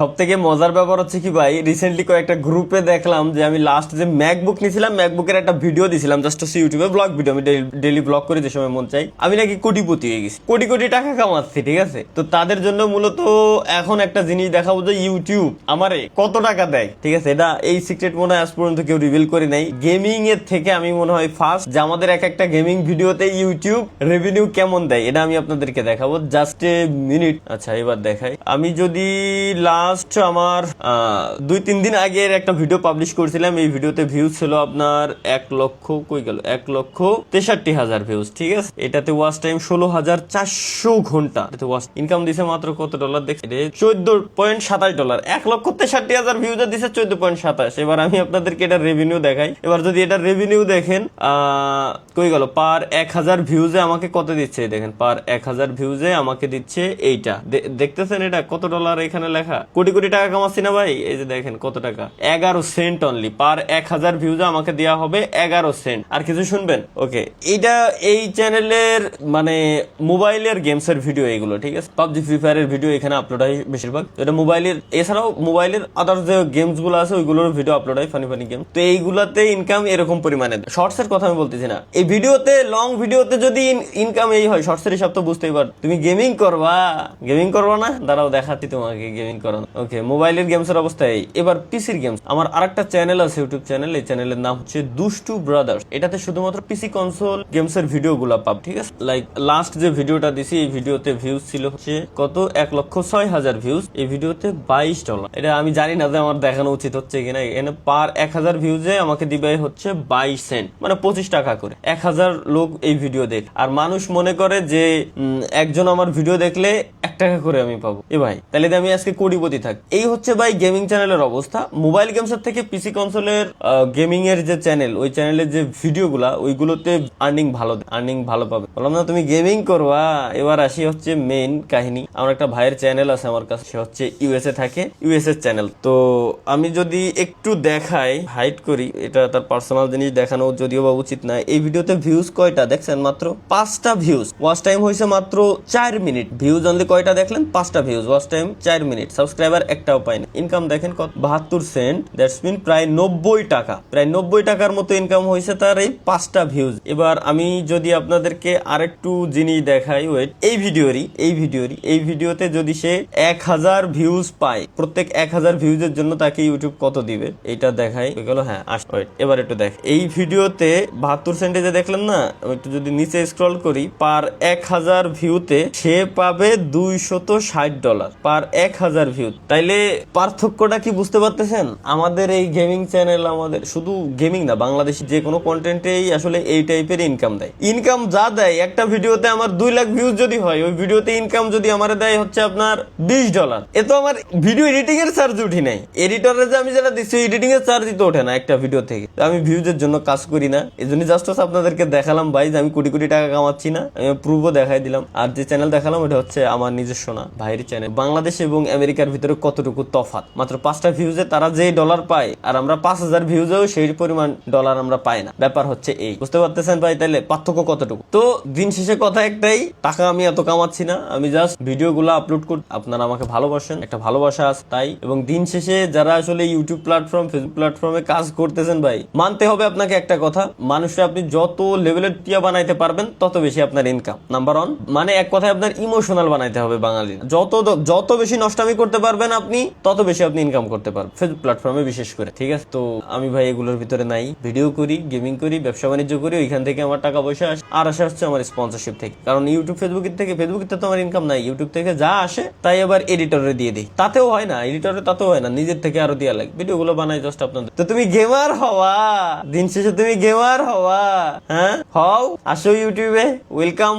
সব থেকে মজার ব্যাপার হচ্ছে কি ভাই, রিসেন্টলি কয়েকটা গ্রুপে দেখলাম যে আমি লাস্ট যে ম্যাকবুক নিয়েছিলাম, ম্যাকবুকের একটা ভিডিও দিছিলাম জাস্ট হচ্ছে ইউটিউবে ব্লগ ভিডিও, আমি ডেইলি ব্লগ করি যে সময় মন চাই, আমি নাকি কোটিপতি হয়ে গেছি, কোটি কোটি টাকা কামাচ্ছি। ঠিক আছে, তো তাদের জন্য মূলত এখন একটা জিনিস দেখাবো যে ইউটিউব আমারে কত টাকা দেয়। ঠিক আছে, এটা এই সিক্রেট মনে হয় আজ পর্যন্ত কেউ রিভিল করে নাই। গেমিং এর থেকে আমি মনে হয় ফার্স্ট যে আমাদের এক একটা গেমিং ভিডিওতে ইউটিউব রেভিনিউ কেমন দেয় এটা আমি আপনাদেরকে দেখাবো। Just a minute. আচ্ছা এবার দেখাই, আমি যদি লাস্ট আমার 2-3 দিন আগের একটা ভিডিও পাবলিশ করেছিলাম, এই ভিডিওতে ভিউজ ছিল আপনার 1 লক্ষ, কই গেল, 1,63,000 ভিউজ। ঠিক আছে, এটাতে ওয়াচ টাইম 16,400 ঘন্টা। এটাতে ওয়াচ ইনকাম দিছে মাত্র কত ডলার দেখছি, $14.27। 1,63,000 ভিউজ দিছে 14.27। এবার আমি আপনাদেরকে এটা রেভিনিউ দেখাই। এবার যদি এটা রেভিনিউ দেখেন, কই গেল, পার 1,000 ভিউজে আমাকে কত দিচ্ছে দেখেন, পার 1,000 ভিউজে আমাকে দিচ্ছে এইটা, দেখতেছেন এটা কত ডলার এখানে লেখা, কোটি কোটি টাকা কামাচ্ছি না ভাই। এই যে দেখেন কত টাকা, 11 সেন্ট অনলি, পার 1,000 ভিউজে আমাকে দেওয়া হবে 11 সেন্ট। আর কিছু শুনবেন? ওকে, এটা এই চ্যানেলের মানে মোবাইলের গেমস এর ভিডিও এগুলো। ঠিক আছে, পাবজি ফ্রি ফায়ারের ভিডিও এখানে আপলোড হয় বেশিরভাগ। এটা মোবাইলের, এছাড়াও মোবাইলের আদার্স যে গেমস গুলো আছে ওইগুলোর ভিডিও আপলোড হয়, ফানি ফানি গেম। তো এইগুলাতে ইনকাম এরকম পরিমাণে, শর্টস এর কথা আমি বলতেছি না, এই ভিডিওতে লং ভিডিওতে যদি ইনকাম এই হয়, শর্টস এর হিসাব তো বুঝতেই পার। তুমি গেমিং করবা না, দাঁড়াও দেখাচ্ছি তোমাকে গেমিং করানো। ওকে, মোবাইলের গেমস এর অবস্থা এই। এবার পিসির গেমস, আমার আরেকটা চ্যানেল আছে, ইউটিউব চ্যানেল, এই চ্যানেলের নাম হচ্ছে দুষ্টু ব্রাদার্স। এটাতে শুধুমাত্র পিসি কনসোল গেমস এর ভিডিও গুলা পাব। ঠিক আছে, লাইক লাস্ট যে ভিডিওটা দিছি এই ভিডিওতে ভিউজ ছিল হচ্ছে কত, 1,06,000 ভিউজ। এই ভিডিওতে $22। এটা আমি জানি না যে আমার দেখানো উচিত হচ্ছে কিনা। এখানে পার 1,000 ভিউজে আমাকে দিবে হচ্ছে 22 সেন্ট, মানে 25 টাকা করে। 1,000 লোক এই ভিডিও দেখ, আর মানুষ মনে করে যে একজন আমার ভিডিও দেখলে 1 টাকা করে আমি পাবো। এ ভাই, তাহলে আমি আজকে কোটিপতি থাক। এই হচ্ছে ভাই গেমিং চ্যানেলের অবস্থা। মোবাইল গেমস এর থেকে পিসি কনসোলের গেমিং এর যে চ্যানেল, ওই চ্যানেলের যে ভিডিওগুলা, ওইগুলোতে আর্নিং ভালো পাবে। বললাম না তুমি গেমিং করবা। এবার আসি হচ্ছে মেইন কাহিনী। আমার একটা ভাইয়ের চ্যানেল আছে আমার কাছে, সে হচ্ছে ইউএসএ থাকে, ইউএসএ চ্যানেল। তো আমি যদি একটু দেখাই, হাইড করি, এটা তার পার্সোনাল জিনিস দেখানো যদিও বা উচিত না। এই ভিডিওতে ভিউজ কয়টা দেখছেন? মাত্র 5টা ভিউজ। ওয়াচ টাইম হয়েছে মাত্র 4 মিনিট। ভিউজ অনলি কয়টা দেখলেন? 5টা views. Watch time 4 minute. Subscriber একটাও পাইনি। ইনকাম দেখেন কত, 72 সেন্ট। দ্যাটস মিন প্রায় 90 টাকা, প্রায় 90 টাকার মতো ইনকাম হয়েছে তার এই 5টা ভিউজ। এবার আমি যদি আপনাদেরকে আরেকটু জিনিস দেখাই, ওয়েট, এই ভিডিওতে যদি সে 1,000 ভিউজ পায়, প্রত্যেক 1,000 ভিউজের জন্য তাকে ইউটিউব কত দিবে এটা দেখাই। গেল, হ্যাঁ, ওয়েট, এবার একটু দেখ। এই ভিডিওতে 72 সেন্টে দেখলেন না, আমি একটু যদি নিচে স্ক্রল করি, পার 1,000 ভিউতে সে পাবে $260 পার 1,000 ভিউ। তাইলে পার্থক্যটা কি বুঝতে পারতেছেন? আমাদের এই গেমিং চ্যানেল, আমাদের শুধু গেমিং না, বাংলাদেশি যে কোনো কন্টেন্টেই আসলে এই টাইপের ইনকাম দেয়। ইনকাম যা দেয়, একটা ভিডিওতে আমার 2 লাখ ভিউজ যদি হয়, ওই ভিডিওতে ইনকাম যদি আমার দেয় হচ্ছে আপনার $20। এ তো আমার ভিডিও এডিটিং এর চার্জ উঠি নাই, এডিটরে যে আমি যেটা দিচ্ছি এডিটিং এর চার্জ তো ওঠে না একটা ভিডিও থেকে। আমি ভিউজের জন্য কাজ করি না, এই জন্য জাস্ট আপনাদেরকে দেখালাম ভাই যে আমি কোটি কোটি টাকা কামাচ্ছি না, আমি প্রুফও দেখাই দিলাম। আর যে চ্যানেল দেখালাম এটা হচ্ছে আমার নিজস্ব না, ভাইয়ের চ্যানেল। বাংলাদেশ এবং আমেরিকার ভিতরে কতটুকু তফাৎ, মাত্র 5টা ভিউজে তারা যে ডলার পায়, আর আমরা 5,000 ভিউজেও সেই পরিমাণ ডলার আমরা পাই না। ব্যাপার হচ্ছে এই, বুঝতে পারতেছেন ভাই? তাইলে পার্থক্য কতটুকু? তো দিন শেষে কথা একটাই, টাকা আমি এত কামাচ্ছি না, আমি জাস্ট ভিডিও গুলো আপলোড করি, আপনারা আমাকে ভালোবাসেন, একটা ভালোবাসা আছে তাই। এবং দিন শেষে যারা আসলে ইউটিউব প্ল্যাটফর্ম, ফেসবুক প্ল্যাটফর্মে কাজ করতেছেন ভাই, মানতে হবে আপনাকে একটা কথা, মানুষরা আপনি যত লেভেলের টিয়া বানাইতে পারবেন তত বেশি আপনার ইনকাম। নাম্বার 1, মানে এক কথায় আপনার ইমোশনাল বানাইতে হবে বাঙালি। যত বেশি নষ্টামি করতে পারবেন আপনি, তত বেশি আপনি ইনকাম করতে পারবেন, ফেসবুক প্ল্যাটফর্মে বিশেষ করে। ঠিক আছে, তো আমি ভাই এগুলোর ভিতরে নাই, ভিডিও করি, গেমিং করি, ব্যবসা বাণিজ্য করি, ওইখান থেকে আমার টাকা পয়সা আসে। আর আসে হচ্ছে আমার স্পন্সরশিপ থেকে, কারণ ইউটিউব ফেসবুকের থেকে তো আমার ইনকাম নাই। ইউটিউব থেকে যা আসে তাই আবার এডিটরে দিয়ে দিই, তাতেও হয় না, তাতেও হয় না, নিজের থেকে আরো দেওয়া লাগে। ভিডিও গুলো বানাই জাস্ট আপনাদের। তো তুমি গেমার হওয়া, দিন শেষে তুমি গেমার হওয়া, হ্যাঁ হও, আসো ইউটিউবে, ওয়েলকাম।